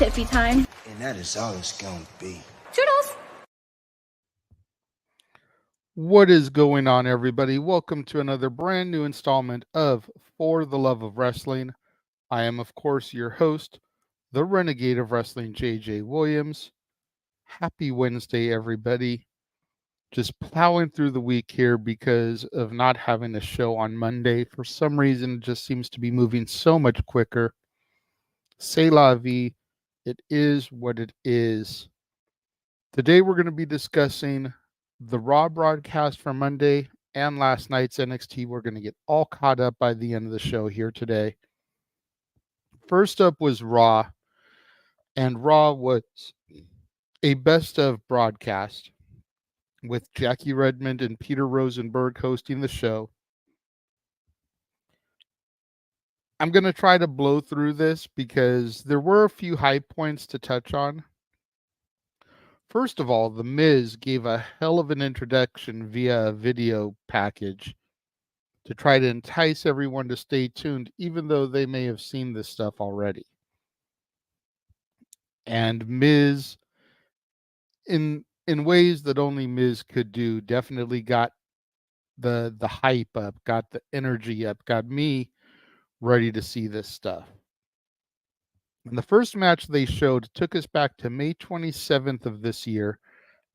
Tiffy time. And that is all it's gonna be. Toodles! What is going on, everybody? Welcome to another brand new installment of For the Love of Wrestling. I am, of course, your host, the Renegade of Wrestling, JJ Williams. Happy Wednesday, everybody. Just plowing through the week here because of not having a show on Monday. For some reason, it just seems to be moving so much quicker. C'est la vie. It is what it is. Today, we're going to be discussing the Raw broadcast from Monday and last night's NXT. We're going to get all caught up by the end of the show here today. First up was Raw, and Raw was a best of broadcast with Jackie Redmond and Peter Rosenberg hosting the show. I'm going to try to blow through this because there were a few high points to touch on. First of all, The Miz gave a hell of an introduction via a video package to try to entice everyone to stay tuned, even though they may have seen this stuff already. And Miz, in ways that only Miz could do, definitely got the hype up, got the energy up, got me ready to see this stuff. And the first match they showed took us back to May 27th of this year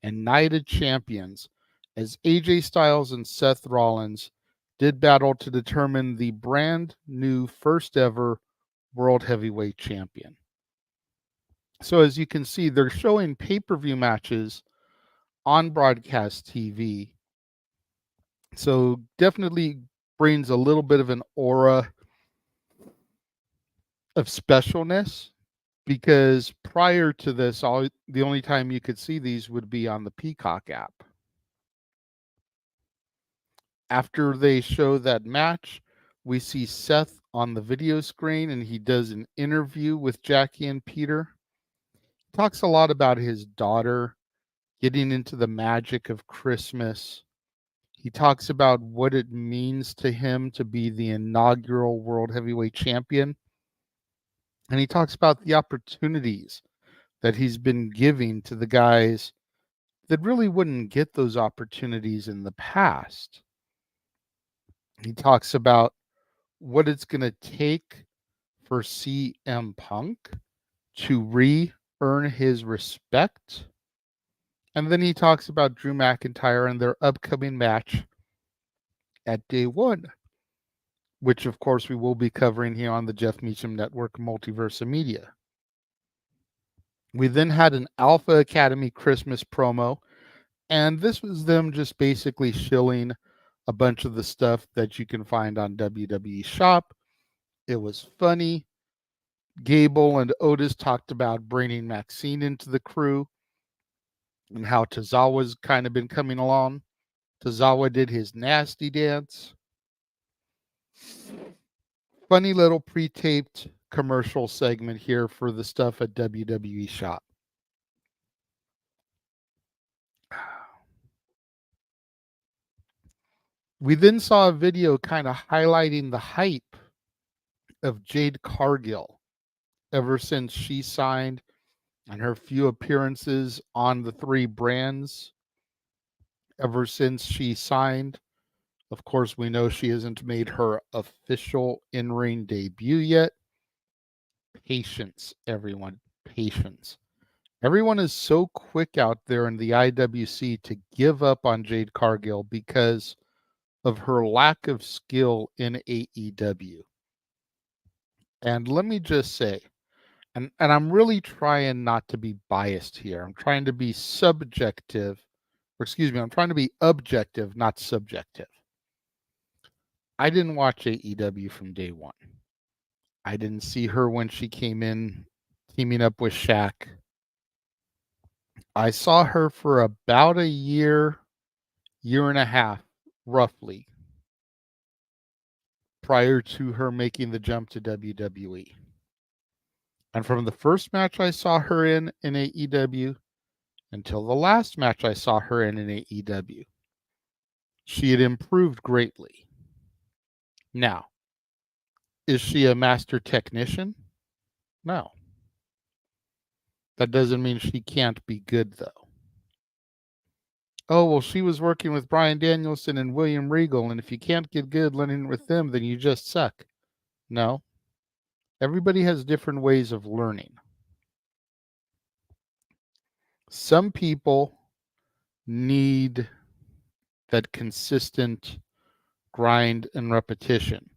and Night of Champions, as AJ Styles and Seth Rollins did battle to determine the brand new first ever World Heavyweight Champion. So as you can see, they're showing pay-per-view matches on broadcast TV. So definitely brings a little bit of an aura of specialness, because prior to this, the only time you could see these would be on the Peacock app. After they show that match, we see Seth on the video screen, and he does an interview with Jackie and Peter. He talks a lot about his daughter, getting into the magic of Christmas. He talks about what it means to him to be the inaugural World Heavyweight Champion. And he talks about the opportunities that he's been giving to the guys that really wouldn't get those opportunities in the past. He talks about what it's going to take for CM Punk to re-earn his respect. And then he talks about Drew McIntyre and their upcoming match at Day One, which, of course, we will be covering here on the Jeff Meacham Network Multiverse Media. We then had an Alpha Academy Christmas promo, and this was them just basically shilling a bunch of the stuff that you can find on WWE Shop. It was funny. Gable and Otis talked about bringing Maxine into the crew and how Tozawa's kind of been coming along. Tozawa did his nasty dance. Funny little pre-taped commercial segment here for the stuff at WWE Shop. We then saw a video kind of highlighting the hype of Jade Cargill ever since she signed and her few appearances on the three brands ever since she signed. Of course, we know she hasn't made her official in-ring debut yet. Patience, everyone. Patience. Everyone is so quick out there in the IWC to give up on Jade Cargill because of her lack of skill in AEW. And let me just say, and I'm really trying not to be biased here. I'm trying to be I'm trying to be objective, not subjective. I didn't watch AEW from day one. I didn't see her when she came in teaming up with Shaq. I saw her for about a year and a half, roughly, prior to her making the jump to WWE. And from the first match I saw her in AEW until the last match I saw her in AEW, she had improved greatly. Now, is she a master technician? No. That doesn't mean she can't be good, though. Oh, well, she was working with Bryan Danielson and William Regal, and if you can't get good learning with them, then you just suck. No. Everybody has different ways of learning. Some people need that consistent grind and repetition.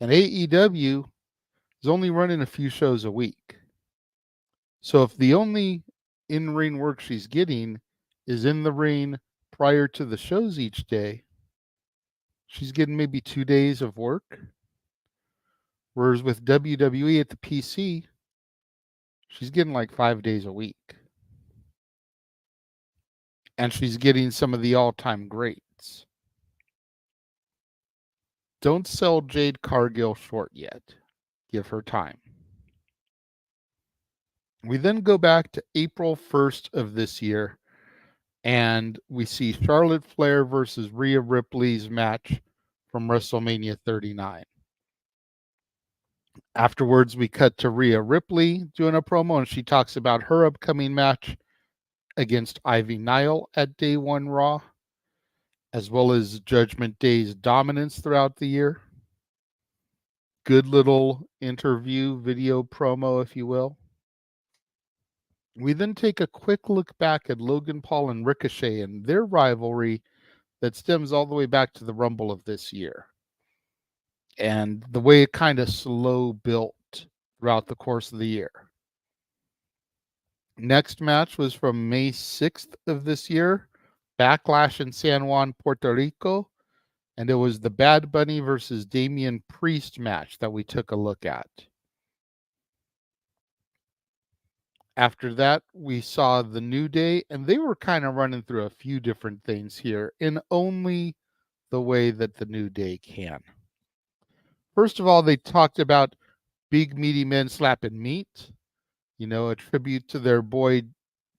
And AEW is only running a few shows a week. So if the only in-ring work she's getting is in the ring prior to the shows each day, she's getting maybe 2 days of work. Whereas with WWE at the PC, she's getting like 5 days a week. And she's getting some of the all-time greats. Don't sell Jade Cargill short yet. Give her time. We then go back to April 1st of this year, and we see Charlotte Flair versus Rhea Ripley's match from WrestleMania 39. Afterwards, we cut to Rhea Ripley doing a promo, and she talks about her upcoming match against Ivy Nile at Day 1 Raw, as well as Judgment Day's dominance throughout the year. Good little interview, video promo, if you will. We then take a quick look back at Logan Paul and Ricochet and their rivalry that stems all the way back to the Rumble of this year, and the way it kind of slow built throughout the course of the year. Next match was from May 6th of this year, Backlash in San Juan, Puerto Rico, and it was the Bad Bunny versus Damian Priest match that we took a look at. After that, we saw the New Day, and they were kind of running through a few different things here in only the way that the New Day can. First of all, they talked about big meaty men slapping meat, a tribute to their boy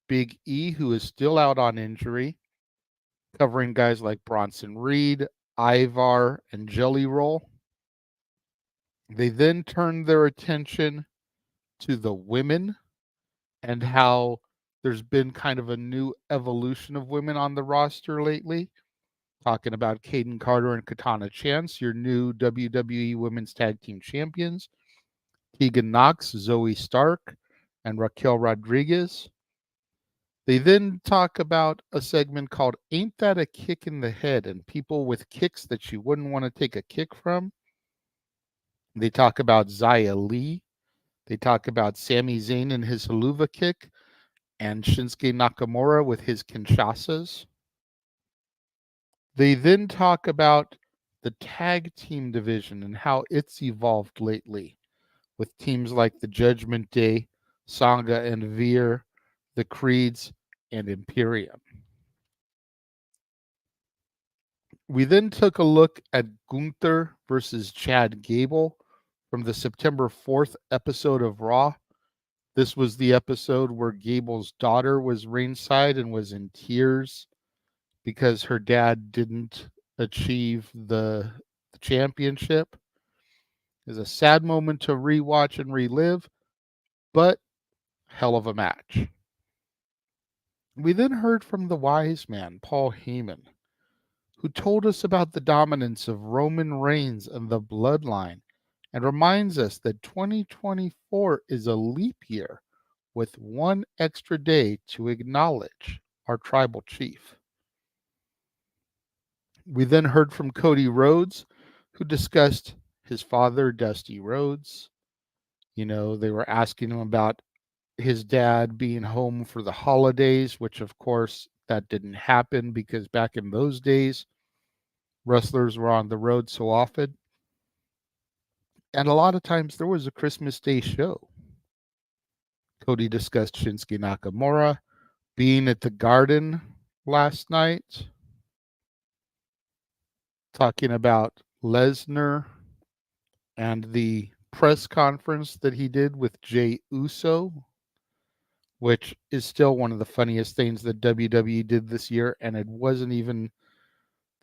Big E, who is still out on injury, covering guys like Bronson Reed, Ivar, and Jelly Roll. They then turned their attention to the women and how there's been kind of a new evolution of women on the roster lately. Talking about Kaden Carter and Katana Chance, your new WWE Women's Tag Team Champions. Tegan Knox, Zoe Stark, and Raquel Rodriguez. They then talk about a segment called Ain't That a Kick in the Head, and people with kicks that you wouldn't want to take a kick from. They talk about Xia Li. They talk about Sami Zayn and his Haluva kick, and Shinsuke Nakamura with his Kinshasas. They then talk about the tag team division and how it's evolved lately with teams like the Judgment Day, Sangha and Veer, the Creeds, and Imperium. We then took a look at Gunther versus Chad Gable from the September 4th episode of Raw. This was the episode where Gable's daughter was ringside and was in tears because her dad didn't achieve the championship. It's a sad moment to rewatch and relive, but hell of a match. We then heard from the wise man, Paul Heyman, who told us about the dominance of Roman Reigns and the bloodline, and reminds us that 2024 is a leap year with one extra day to acknowledge our tribal chief. We then heard from Cody Rhodes, who discussed his father, Dusty Rhodes. They were asking him about his dad being home for the holidays, which of course that didn't happen because back in those days, wrestlers were on the road so often. And a lot of times there was a Christmas Day show. Cody discussed Shinsuke Nakamura being at the Garden last night, talking about Lesnar and the press conference that he did with Jey Uso, which is still one of the funniest things that WWE did this year. And they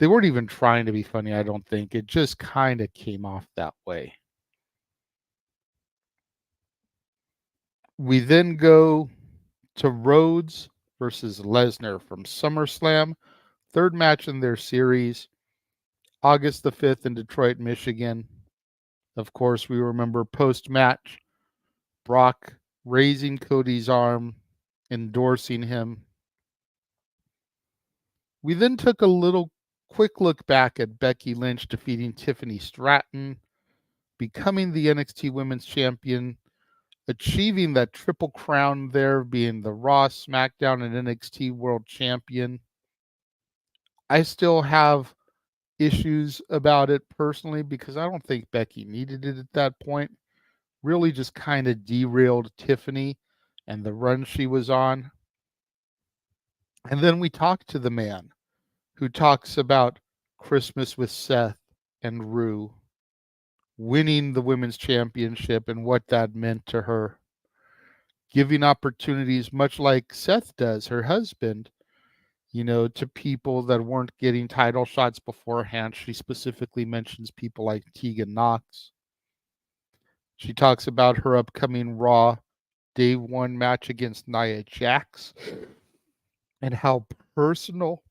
weren't even trying to be funny, I don't think. It just kind of came off that way. We then go to Rhodes versus Lesnar from SummerSlam, third match in their series, August the 5th in Detroit, Michigan. Of course, we remember post-match, Brock raising Cody's arm, endorsing him. We then took a little quick look back at Becky Lynch defeating Tiffany Stratton, becoming the NXT Women's Champion, achieving that triple crown there, being the Raw, SmackDown, and NXT World Champion. I still have issues about it personally because I don't think Becky needed it at that point. Really just kind of derailed Tiffany and the run she was on. And then we talked to the man who talks about Christmas with Seth and Rue, winning the women's championship and what that meant to her, giving opportunities much like Seth does, her husband, to people that weren't getting title shots beforehand. She specifically mentions people like Tegan Knox. She talks about her upcoming Raw Day 1 match against Nia Jax and how personal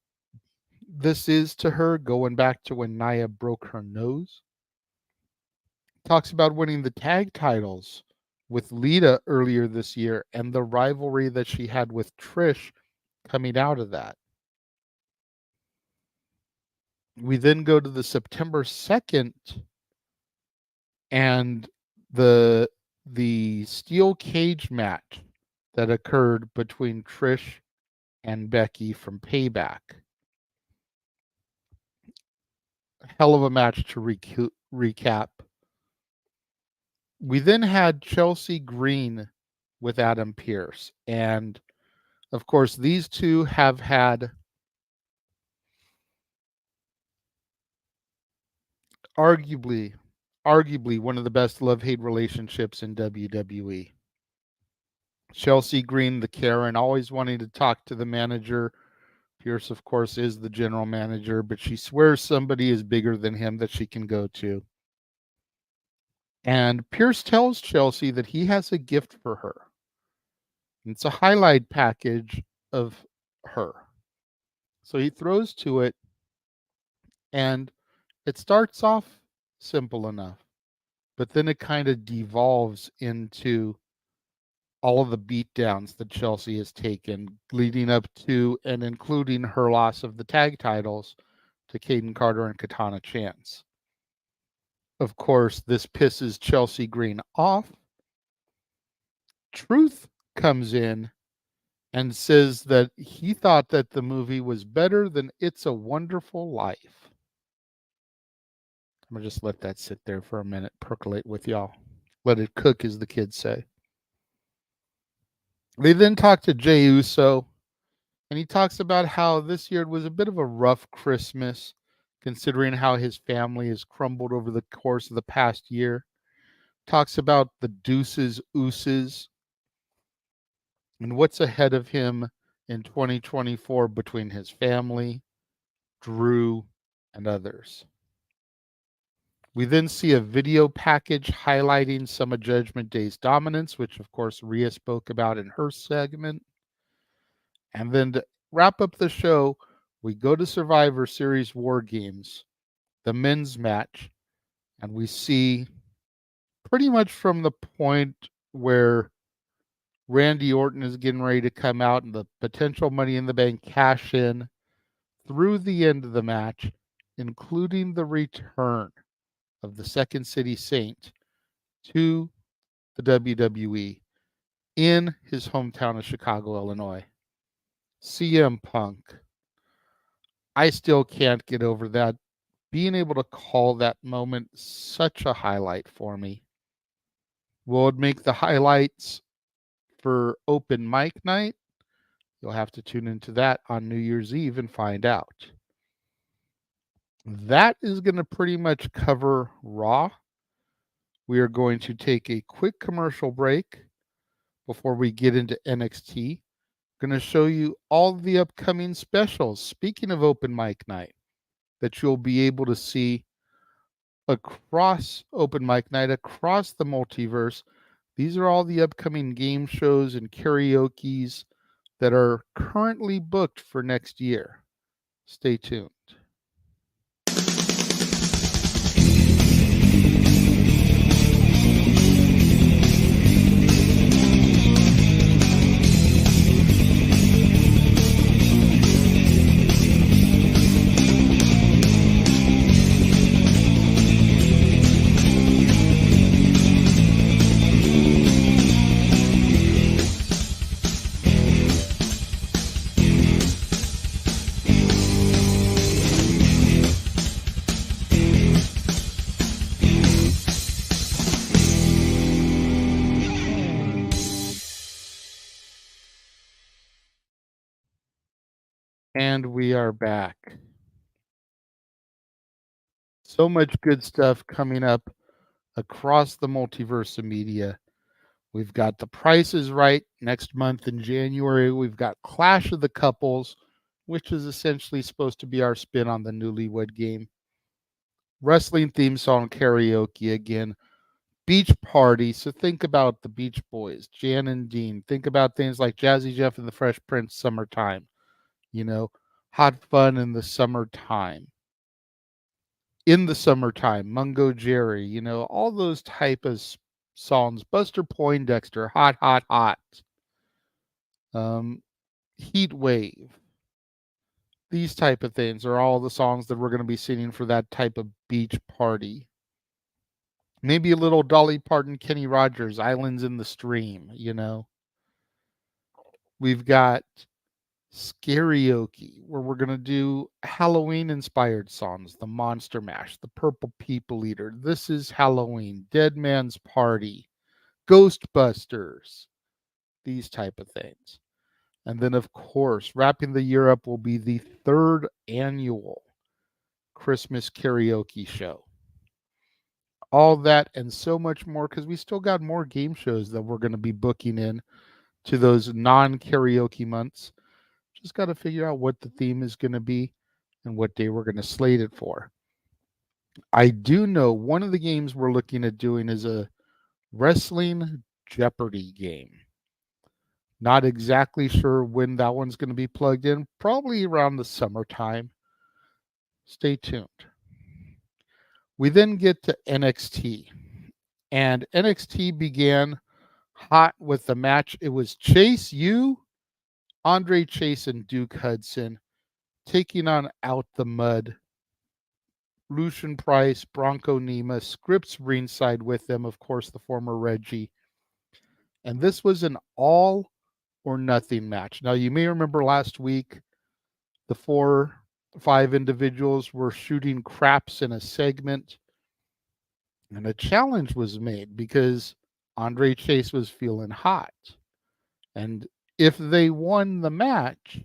this is to her, going back to when Nia broke her nose. Talks about winning the tag titles with Lita earlier this year and the rivalry that she had with Trish coming out of that. We then go to the September 2nd and the steel cage match that occurred between Trish and Becky from Payback. Hell of a match to recap. We then had Chelsea Green with Adam Pearce. And of course, these two have had arguably one of the best love-hate relationships in WWE. Chelsea Green, the Karen, always wanting to talk to the manager. Pearce, of course, is the general manager, but she swears somebody is bigger than him that she can go to. And Pearce tells Chelsea that he has a gift for her. It's a highlight package of her. So he throws to it, and it starts off simple enough, but then it kind of devolves into all of the beatdowns that Chelsea has taken, leading up to and including her loss of the tag titles to Kaden Carter and Katana Chance. Of course, this pisses Chelsea Green off. Truth comes in and says that he thought that the movie was better than It's a Wonderful Life. I'm going to just let that sit there for a minute, percolate with y'all. Let it cook, as the kids say. They then talk to Jey Uso, and he talks about how this year was a bit of a rough Christmas, considering how his family has crumbled over the course of the past year. Talks about the deuces, ooses, and what's ahead of him in 2024 between his family, Drew, and others. We then see a video package highlighting some of Judgment Day's dominance, which of course Rhea spoke about in her segment. And then to wrap up the show, we go to Survivor Series War Games, the men's match, and we see pretty much from the point where Randy Orton is getting ready to come out and the potential Money in the Bank cash in through the end of the match, including the return of the Second City Saint to the WWE in his hometown of Chicago, Illinois. CM Punk. I still can't get over that. Being able to call that moment such a highlight for me. Will it make the highlights for open mic night? You'll have to tune into that on New Year's Eve and find out. That is going to pretty much cover Raw. We are going to take a quick commercial break before we get into NXT. Going to show you all the upcoming specials. Speaking of open mic night, that you'll be able to see across open mic night, across the multiverse, These are all the upcoming game shows and karaokes that are currently booked for next year. Stay tuned. And we are back. So much good stuff coming up across the multiverse of media. We've got The Price is Right next month in January. We've got Clash of the Couples, which is essentially supposed to be our spin on the Newlywed Game. Wrestling theme song karaoke again. Beach Party. So think about the Beach Boys, Jan and Dean. Think about things like Jazzy Jeff and the Fresh Prince, Summertime. Hot Fun in the Summertime. In the Summertime, Mungo Jerry, all those type of songs. Buster Poindexter, Hot, Hot, Hot. Heat Wave. These type of things are all the songs that we're going to be singing for that type of beach party. Maybe a little Dolly Parton, Kenny Rogers, Islands in the Stream, We've got Scarioke, where we're going to do Halloween-inspired songs. The Monster Mash, The Purple People Eater, This Is Halloween, Dead Man's Party, Ghostbusters, these type of things. And then, of course, wrapping the year up will be the 3rd annual Christmas karaoke show. All that and so much more, because we still got more game shows that we're going to be booking in to those non-karaoke months. Just got to figure out what the theme is going to be and what day we're going to slate it for. I do know one of the games we're looking at doing is a Wrestling Jeopardy game. Not exactly sure when that one's going to be plugged in, probably around the summertime. Stay tuned. We then get to NXT. And NXT began hot with the match. It was Chase U, Andre Chase, and Duke Hudson taking on Out the Mud. Lucian Price, Bronco Nima, Scripps ringside with them, of course, the former Reggie. And this was an all or nothing match. Now, you may remember last week, the 4-5 individuals were shooting craps in a segment. And a challenge was made because Andre Chase was feeling hot. And if they won the match,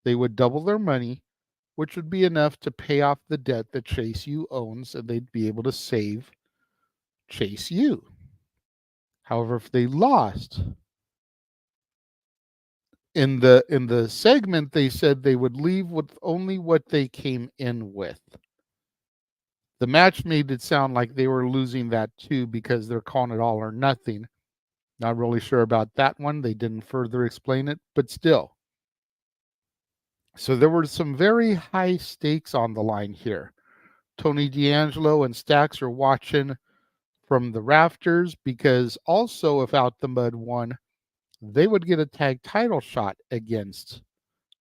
they would double their money, which would be enough to pay off the debt that Chase U owns, and they'd be able to save Chase U. However, if they lost, in the segment, they said they would leave with only what they came in with. The match made it sound like they were losing that too because they're calling it all or nothing. Not really sure about that one. They didn't further explain it, but still. So there were some very high stakes on the line here. Tony D'Angelo and Stax are watching from the rafters because also if Out the Mud won, they would get a tag title shot against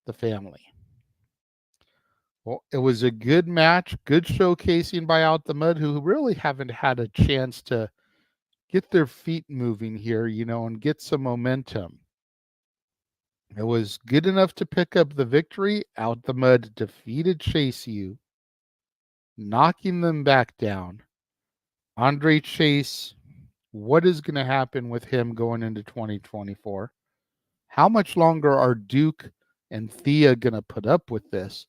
the family. Well, it was a good match, good showcasing by Out the Mud, who really haven't had a chance to get their feet moving here, and get some momentum. It was good enough to pick up the victory. Out the Mud defeated Chase U, knocking them back down. Andre Chase, what is going to happen with him going into 2024? How much longer are Duke and Thea going to put up with this?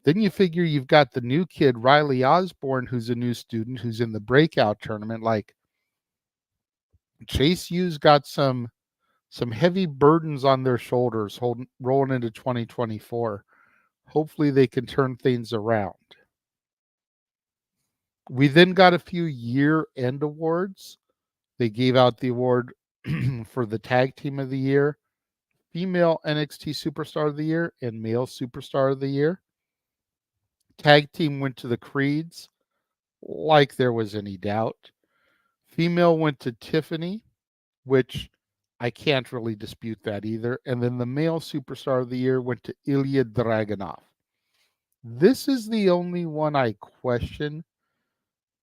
Then you figure you've got the new kid, Riley Osborne, who's a new student, who's in the breakout tournament. Like, Chase U's got some heavy burdens on their shoulders rolling into 2024. Hopefully they can turn things around. We then got a few year-end awards. They gave out the award for the Tag Team of the Year, Female NXT Superstar of the Year, and Male Superstar of the Year. Tag Team went to the Creeds, like there was any doubt. Female went to Tiffany, which I can't really dispute that either. And then the Male Superstar of the Year went to Ilya Dragunov. This is the only one I question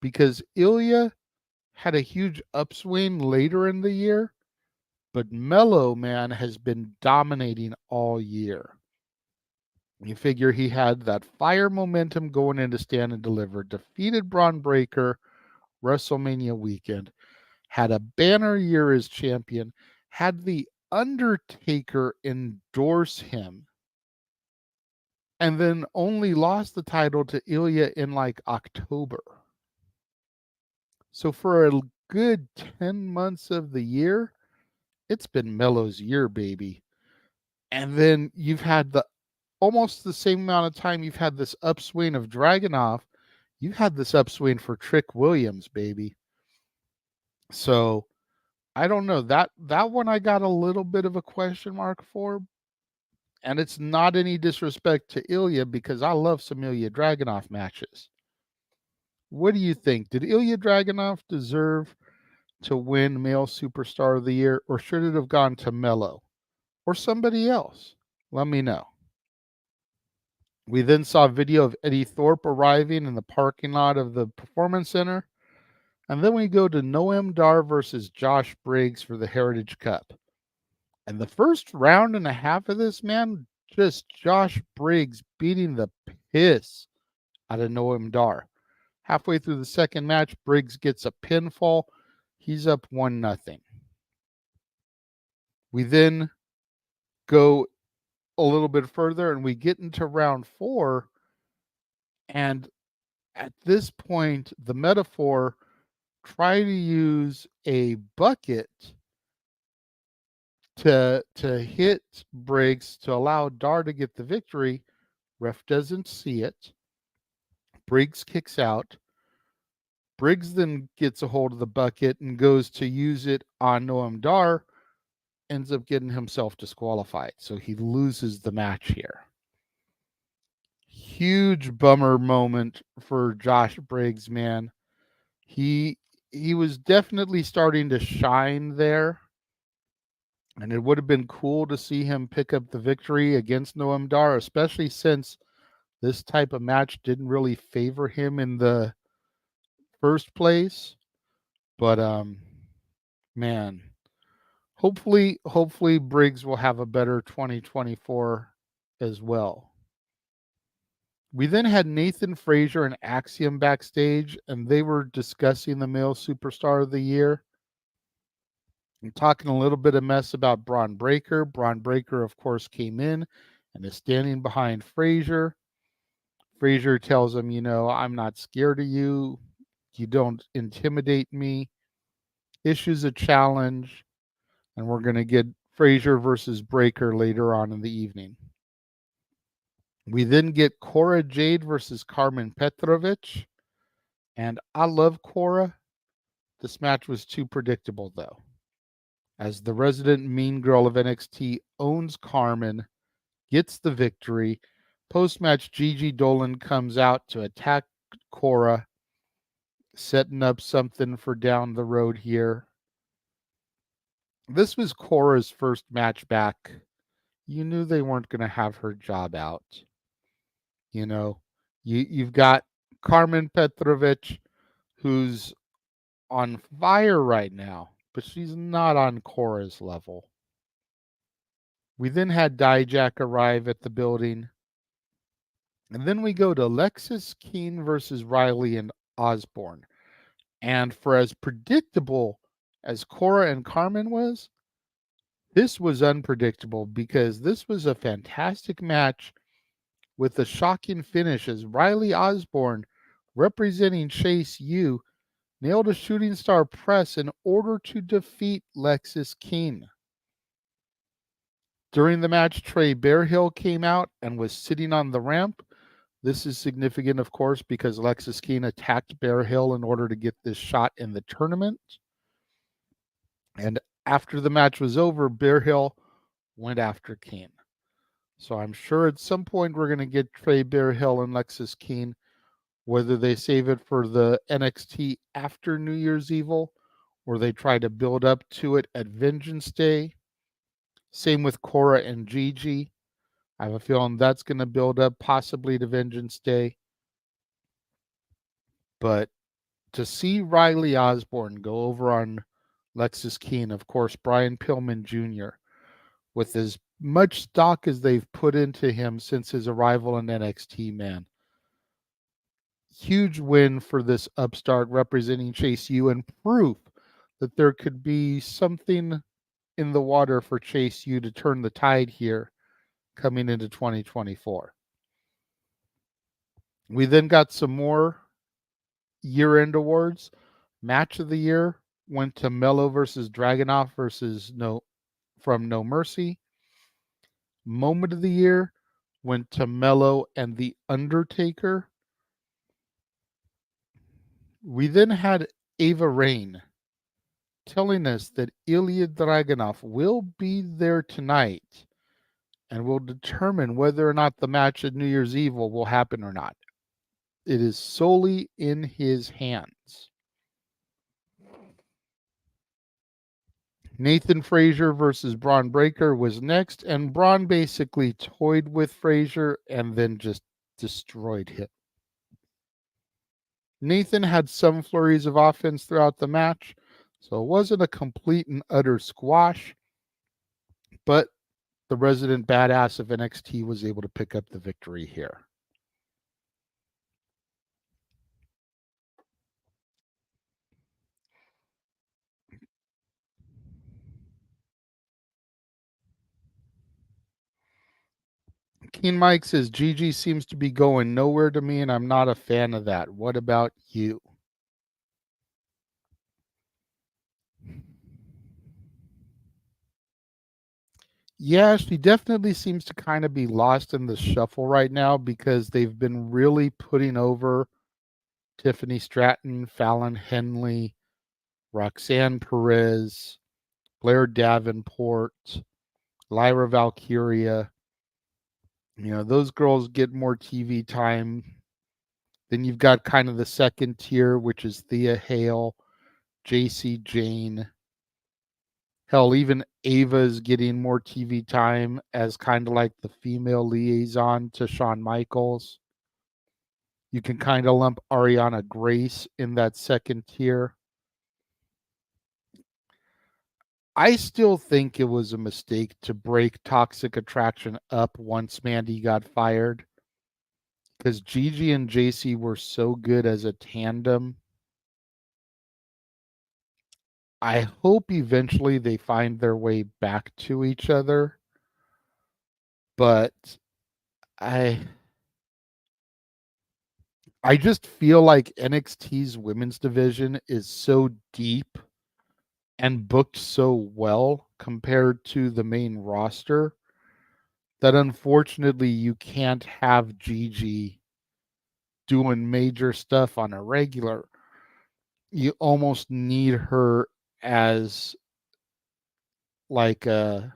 because Ilya had a huge upswing later in the year, but Mellow Man has been dominating all year. You figure he had that fire momentum going into Stand and Deliver, defeated Braun Breaker WrestleMania weekend, had a banner year as champion, had The Undertaker endorse him, and then only lost the title to Ilya in like October. So for a good 10 months of the year, it's been Mello's year, baby. And then you've had almost the same amount of time you've had this upswing of Dragunov, you've had this upswing for Trick Williams, baby. So I don't know. That one I got a little bit of a question mark for. And it's not any disrespect to Ilya because I love some Ilya Dragunov matches. What do you think? Did Ilya Dragunov deserve to win Male Superstar of the Year, or should it have gone to Mello or somebody else? Let me know. We then saw a video of Eddie Thorpe arriving in the parking lot of the Performance Center. And then we go to Noam Dar versus Josh Briggs for the Heritage Cup. And the first round and a half of this, man, just Josh Briggs beating the piss out of Noam Dar. Halfway through the second match, Briggs gets a pinfall. He's up 1-0. We then go a little bit further and we get into round 4. And at this point, the metaphor, try to use a bucket to hit Briggs to allow Dar to get the victory. Ref doesn't see it. Briggs kicks out. Briggs then gets a hold of the bucket and goes to use it on Noam Dar, ends up getting himself disqualified. So he loses the match here. Huge bummer moment for Josh Briggs, man. He was definitely starting to shine there. And it would have been cool to see him pick up the victory against Noam Dar, especially since this type of match didn't really favor him in the first place. But man, hopefully Briggs will have a better 2024 as well. We then had Nathan Frazier and Axiom backstage, and they were discussing the Male Superstar of the Year. I'm talking a little bit of mess about Braun Breaker. Braun Breaker, of course, came in and is standing behind Frazier. Frazier tells him, I'm not scared of you. You don't intimidate me. Issues a challenge, and we're going to get Frazier versus Breaker later on in the evening. We then get Cora Jade versus Carmen Petrovic, and I love Cora. This match was too predictable, though, as the resident mean girl of NXT owns Carmen, gets the victory. Post-match, Gigi Dolan comes out to attack Cora, setting up something for down the road here. This was Cora's first match back. You knew they weren't going to have her job out. You've got Carmen Petrovic, who's on fire right now, but she's not on Cora's level. We then had Dijak arrive at the building. And then we go to Lexis Keene versus Riley and Osborne. And for as predictable as Cora and Carmen was, this was unpredictable because this was a fantastic match with a shocking finish as Riley Osborne, representing Chase U, nailed a shooting star press in order to defeat Lexis Keene. During the match, Trey Bearhill came out and was sitting on the ramp. This is significant, of course, because Lexis Keene attacked Bearhill in order to get this shot in the tournament. And after the match was over, Bear Hill went after Kane. So I'm sure at some point we're going to get Trey Bear Hill and Lexis Kane, whether they save it for the NXT after New Year's Evil or they try to build up to it at Vengeance Day. Same with Cora and Gigi. I have a feeling that's going to build up possibly to Vengeance Day. But to see Riley Osborne go over on Lexis Keen, of course, Brian Pillman Jr., with as much stock as they've put into him since his arrival in NXT, man. Huge win for this upstart representing Chase U and proof that there could be something in the water for Chase U to turn the tide here coming into 2024. We then got some more year-end awards. Match of the year went to Mello versus Dragunov versus from No Mercy. Moment of the year went to Mello and The Undertaker. We then had Ava Rain telling us that Ilya Dragunov will be there tonight and will determine whether or not the match at New Year's Eve will happen or not. It is solely in his hands. Nathan Frazier versus Braun Breaker was next, and Braun basically toyed with Frazier and then just destroyed him. Nathan had some flurries of offense throughout the match, so it wasn't a complete and utter squash, but the resident badass of NXT was able to pick up the victory here. Keen Mike says, Gigi seems to be going nowhere to me, and I'm not a fan of that. What about you? Yeah, she definitely seems to kind of be lost in the shuffle right now because they've been really putting over Tiffany Stratton, Fallon Henley, Roxanne Perez, Blair Davenport, Lyra Valkyria. You know, those girls get more TV time. Then you've got kind of the second tier, which is Thea Hale, JC Jane. Hell, even Ava's getting more TV time as kind of like the female liaison to Shawn Michaels. You can kind of lump Ariana Grace in that second tier. I still think it was a mistake to break Toxic Attraction up once Mandy got fired because Gigi and JC were so good as a tandem. I hope eventually they find their way back to each other, but I just feel like NXT's women's division is so deep and booked so well compared to the main roster that unfortunately you can't have Gigi doing major stuff on a regular. You almost need her as like an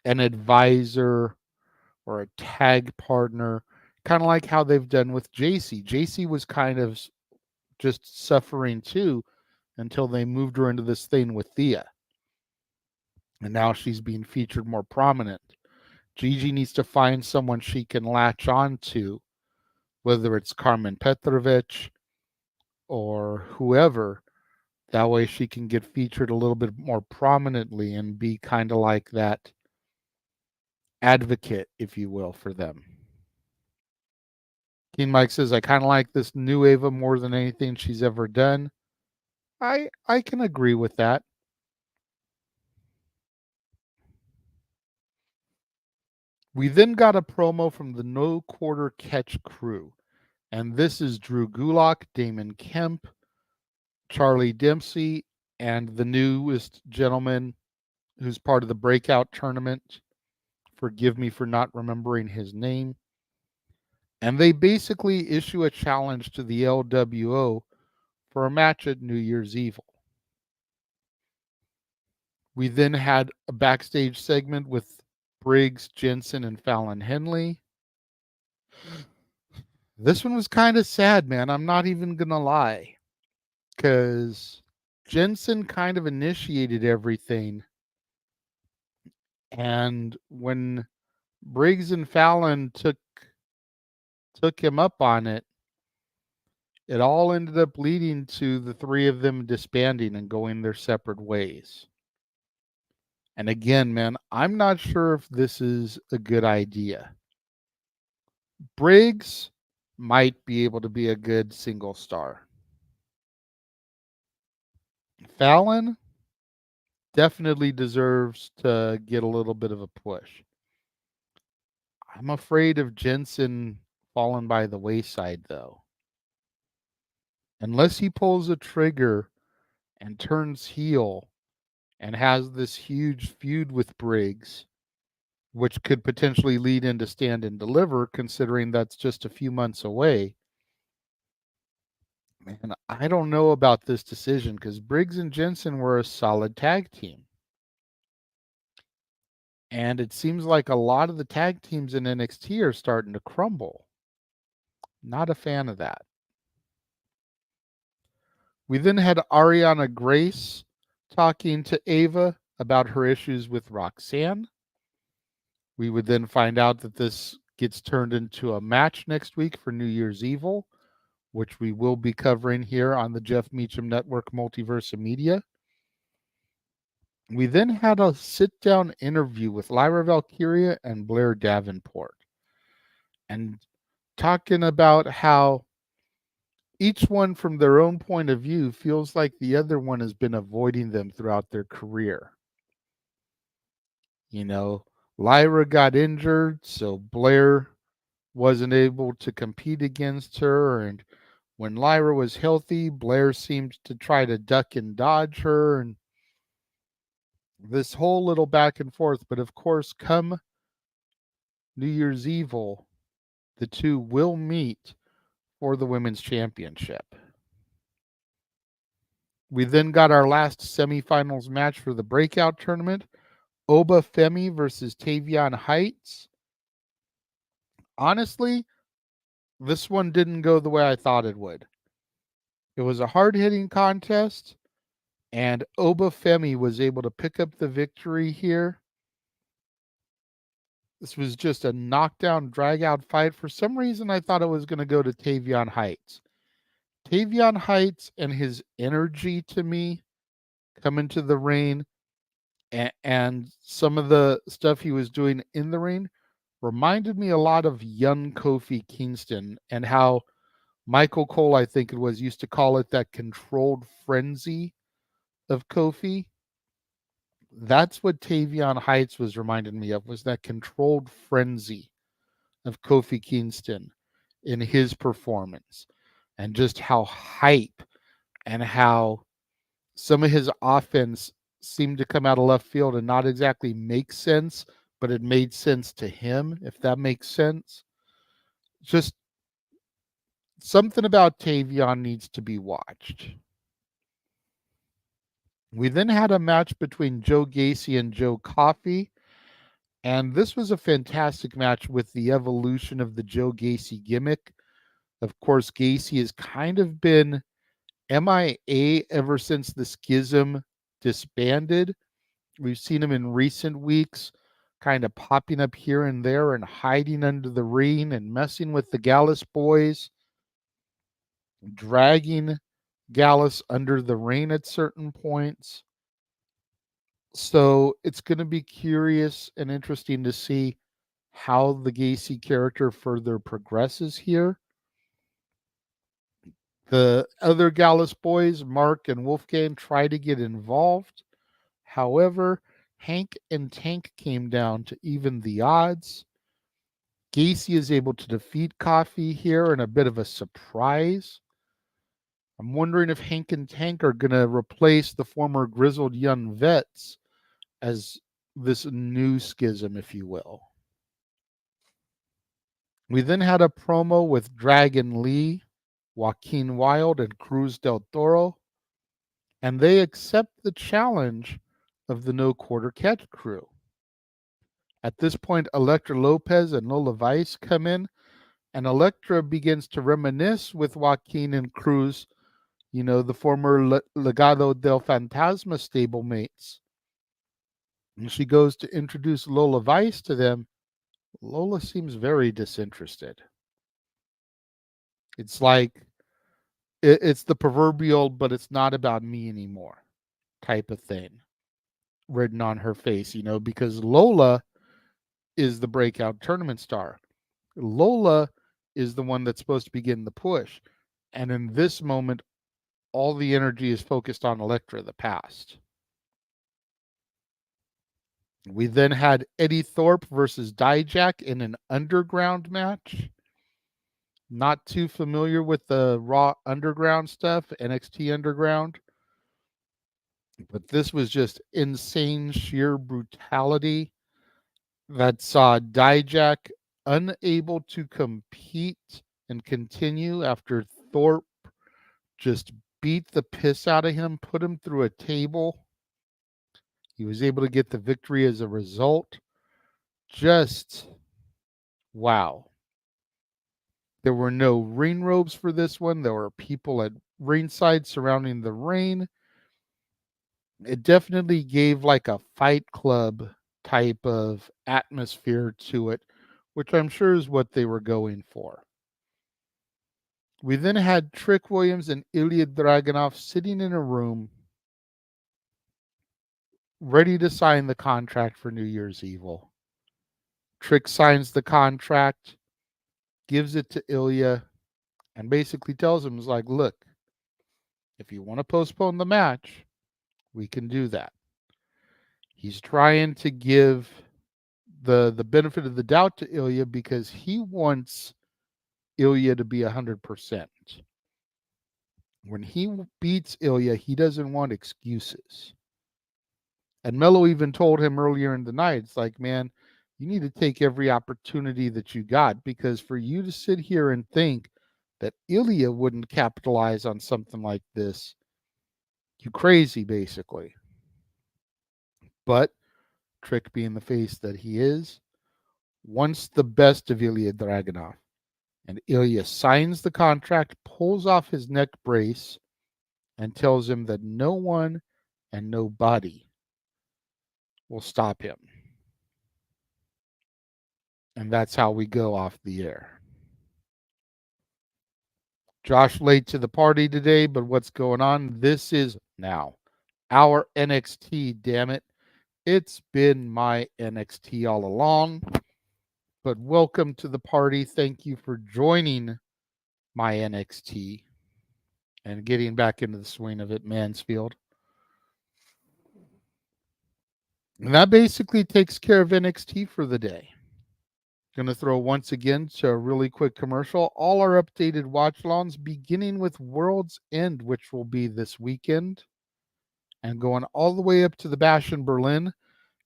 advisor or a tag partner, kind of like how they've done with JC. JC was kind of just suffering too until they moved her into this thing with Thea. And now she's being featured more prominent. Gigi needs to find someone she can latch on to, whether it's Carmen Petrovich or whoever. That way she can get featured a little bit more prominently and be kind of like that advocate, if you will, for them. King Mike says, I kind of like this new Ava more than anything she's ever done. I can agree with that. We then got a promo from the No Quarter Catch crew. And this is Drew Gulak, Damon Kemp, Charlie Dempsey, and the newest gentleman who's part of the breakout tournament. Forgive me for not remembering his name. And they basically issue a challenge to the LWO for a match at New Year's Evil. We then had a backstage segment with Briggs, Jensen, and Fallon Henley. This one was kind of sad, man. I'm not even going to lie. Because Jensen kind of initiated everything. And when Briggs and Fallon took him up on it, it all ended up leading to the three of them disbanding and going their separate ways. And again, man, I'm not sure if this is a good idea. Briggs might be able to be a good single star. Fallon definitely deserves to get a little bit of a push. I'm afraid of Jensen falling by the wayside, though. Unless he pulls a trigger and turns heel and has this huge feud with Briggs, which could potentially lead into Stand and Deliver, considering that's just a few months away. Man, I don't know about this decision because Briggs and Jensen were a solid tag team. And it seems like a lot of the tag teams in NXT are starting to crumble. Not a fan of that. We then had Ariana Grace talking to Ava about her issues with Roxanne. We would then find out that this gets turned into a match next week for New Year's Evil, which we will be covering here on the Jeff Meacham Network Multiverse Media. We then had a sit-down interview with Lyra Valkyria and Blair Davenport, and talking about how each one from their own point of view feels like the other one has been avoiding them throughout their career. You know, Lyra got injured, so Blair wasn't able to compete against her, and when Lyra was healthy, Blair seemed to try to duck and dodge her, and this whole little back and forth. But of course, come New Year's Evil, the two will meet for the Women's Championship. We then got our last semifinals match for the breakout tournament, Oba Femi versus Tavion Heights. Honestly, this one didn't go the way I thought it would. It was a hard-hitting contest, and Oba Femi was able to pick up the victory here. This was just a knockdown, drag-out fight. For some reason, I thought it was going to go to Tavion Heights. Tavion Heights and his energy to me coming to the ring and some of the stuff he was doing in the ring reminded me a lot of young Kofi Kingston, and how Michael Cole, I think it was, used to call it that controlled frenzy of Kofi. That's what Tavion Heights was reminding me of, was that controlled frenzy of Kofi Kingston in his performance, and just how hype and how some of his offense seemed to come out of left field and not exactly make sense, but it made sense to him, if that makes sense. Just something about Tavion needs to be watched. We then had a match between Joe Gacy and Joe Coffey, and this was a fantastic match with the evolution of the Joe Gacy gimmick. Of course, Gacy has kind of been MIA ever since the Schism disbanded. We've seen him in recent weeks kind of popping up here and there and hiding under the ring and messing with the Gallus boys, dragging Gallus under the ring at certain points. So it's going to be curious and interesting to see how the Gacy character further progresses here. The other Gallus boys, Mark and Wolfgang, try to get involved. However, Hank and Tank came down to even the odds. Gacy is able to defeat Coffey here in a bit of a surprise. I'm wondering if Hank and Tank are going to replace the former grizzled young vets as this new schism, if you will. We then had a promo with Dragon Lee, Joaquin Wilde, and Cruz del Toro, and they accept the challenge of the No Quarter Catch crew. At this point, Elektra Lopez and Lola Vice come in, and Elektra begins to reminisce with Joaquin and Cruz, the former Legado del Fantasma stablemates. And she goes to introduce Lola Vice to them. Lola seems very disinterested. It's like it's the proverbial, but it's not about me anymore type of thing written on her face, because Lola is the breakout tournament star. Lola is the one that's supposed to be getting the push. And in this moment, all the energy is focused on Elektra, the past. We then had Eddie Thorpe versus Dijak in an underground match. Not too familiar with the Raw Underground stuff, NXT Underground. But this was just insane, sheer brutality that saw Dijak unable to compete and continue after Thorpe just beat the piss out of him, put him through a table. He was able to get the victory as a result. Just wow. There were no ring ropes for this one. There were people at ringside surrounding the ring. It definitely gave like a Fight Club type of atmosphere to it, which I'm sure is what they were going for. We then had Trick Williams and Ilya Dragunov sitting in a room ready to sign the contract for New Year's Evil. Trick signs the contract, gives it to Ilya, and basically tells him, look, if you want to postpone the match, we can do that. He's trying to give the benefit of the doubt to Ilya because he wants Ilya to be 100%. When he beats Ilya, he doesn't want excuses. And Mello even told him earlier in the night, it's like, man, you need to take every opportunity that you got, because for you to sit here and think that Ilya wouldn't capitalize on something like this, you crazy, basically. But Trick, being the face that he is, wants the best of Ilya Dragunov. And Ilya signs the contract, pulls off his neck brace, and tells him that no one and nobody will stop him. And that's how we go off the air. Josh late to the party today, but what's going on? This is now our NXT, damn it. It's been my NXT all along. But welcome to the party. Thank you for joining my NXT and getting back into the swing of it, Mansfield. And that basically takes care of NXT for the day. Going to throw once again to a really quick commercial. All our updated watch-alongs, beginning with World's End, which will be this weekend, and going all the way up to the Bash in Berlin.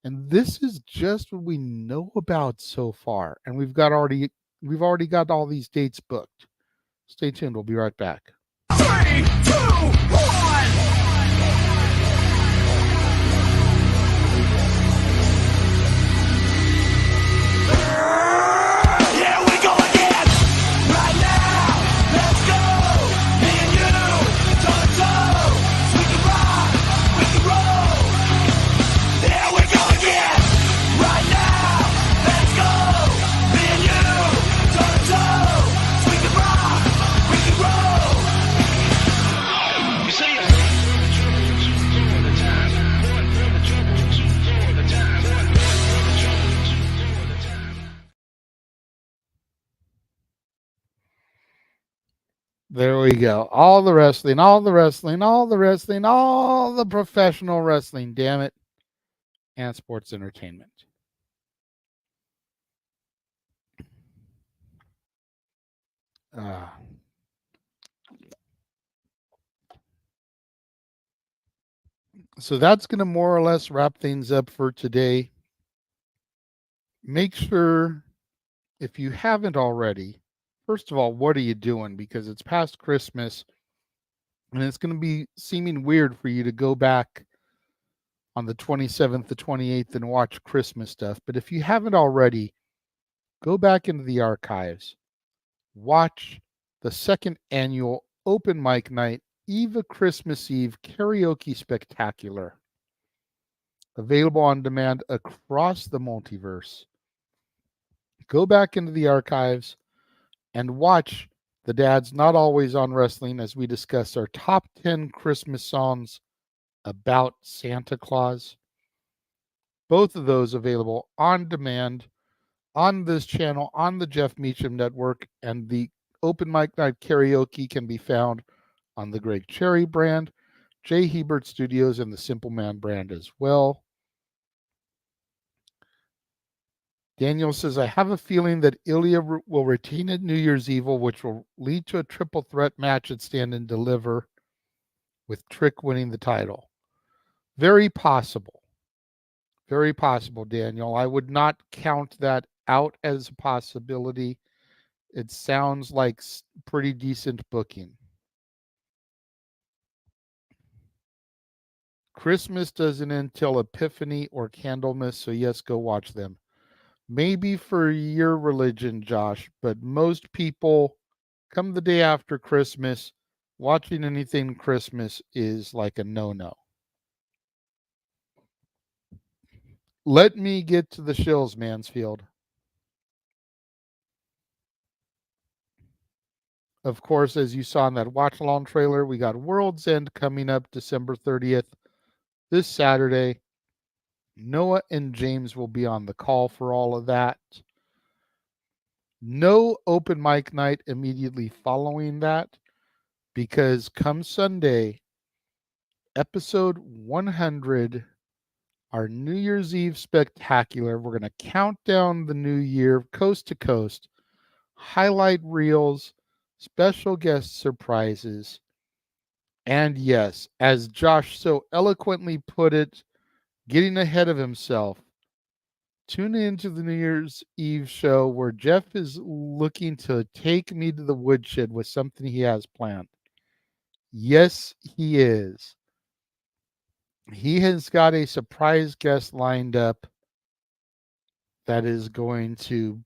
And this is just what we know about so far. And we've already got all these dates booked. Stay tuned. We'll be right back. 3, 2, 1. There we go. All the wrestling, all the wrestling, all the wrestling, all the professional wrestling, damn it. And sports entertainment. So that's going to more or less wrap things up for today. Make sure, if you haven't already, first of all, what are you doing? Because it's past Christmas, and it's going to be seeming weird for you to go back on the 27th, the 28th, and watch Christmas stuff. But if you haven't already, go back into the archives. Watch the second annual Open Mic Night Eva Christmas Eve Karaoke Spectacular. Available on demand across the multiverse. Go back into the archives and watch the Dad's Not Always on Wrestling as we discuss our top 10 Christmas songs about Santa Claus. Both of those available on demand on this channel, on the Jeff Meacham Network, and the Open Mic Night Karaoke can be found on the Greg Cherry brand, Jay Hebert Studios, and the Simple Man brand as well. Daniel says, I have a feeling that Ilya will retain at New Year's Evil, which will lead to a triple threat match at Stand and Deliver, with Trick winning the title. Very possible. Very possible, Daniel. I would not count that out as a possibility. It sounds like pretty decent booking. Christmas doesn't end till Epiphany or Candlemas, so yes, go watch them. Maybe for your religion, Josh, but most people come the day after Christmas, watching anything Christmas is like a no-no. Let me get to the shills, Mansfield. Of course, as you saw in that watch-along trailer, we got World's End coming up December 30th, this Saturday. Noah and James will be on the call for all of that. No open mic night immediately following that, because come Sunday, episode 100, our New Year's Eve spectacular, we're going to count down the new year coast to coast, highlight reels, special guest surprises, and yes, as Josh so eloquently put it, getting ahead of himself, tune into the New Year's Eve show where Jeff is looking to take me to the woodshed with something he has planned. Yes, he is. He has got a surprise guest lined up that is going to,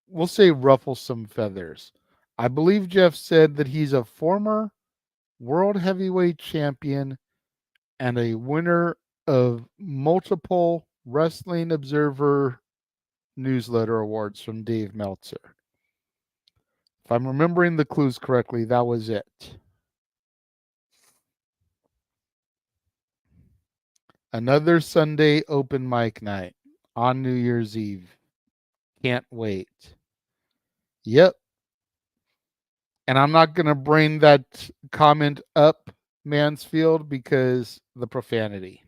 we'll say, ruffle some feathers. I believe Jeff said that he's a former world heavyweight champion and a winner of multiple Wrestling Observer newsletter awards from Dave Meltzer. If I'm remembering the clues correctly, that was it. Another Sunday open mic night on New Year's Eve. Can't wait. Yep. And I'm not going to bring that comment up, Mansfield, because the profanity.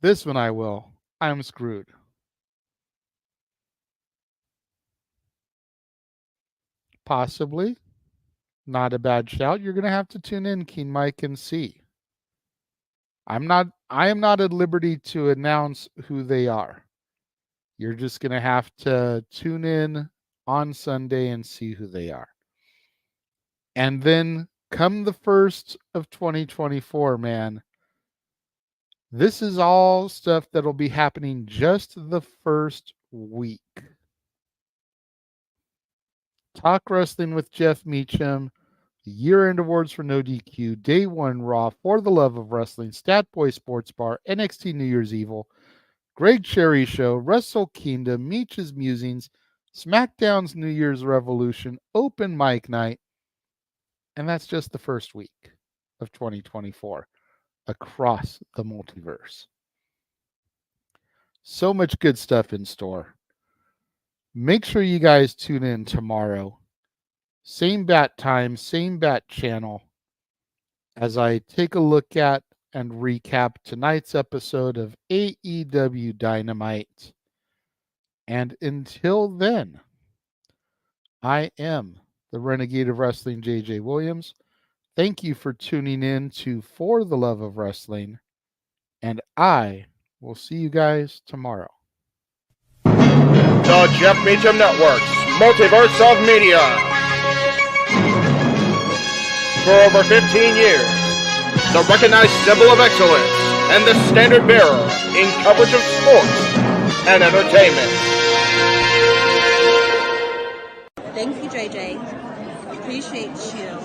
This one I will. I'm screwed. Possibly. Not a bad shout. You're going to have to tune in, Keen Mike, and see. I am not at liberty to announce who they are. You're just going to have to tune in on Sunday and see who they are. And then come the 1st of 2024, man, this is all stuff that'll be happening just the first week. Talk Wrestling with Jeff Meacham, the year-end awards for No DQ, Day 1 Raw, For the Love of Wrestling, Stat Boy Sports Bar, NXT New Year's Evil, Greg Cherry Show, Wrestle Kingdom, Meech's Musings, SmackDown's New Year's Revolution, Open Mic Night, and that's just the first week of 2024 across the multiverse. So much good stuff in store. Make sure you guys tune in tomorrow. Same bat time, same bat channel, as I take a look at and recap tonight's episode of AEW Dynamite. And until then, I am the Renegade of Wrestling, JJ Williams. Thank you for tuning in to For the Love of Wrestling, and I will see you guys tomorrow. The Jeff Meacham Network's Multiverse of Media. For over 15 years, the recognized symbol of excellence, and the standard bearer in coverage of sports and entertainment. Thank you, JJ. Appreciate you.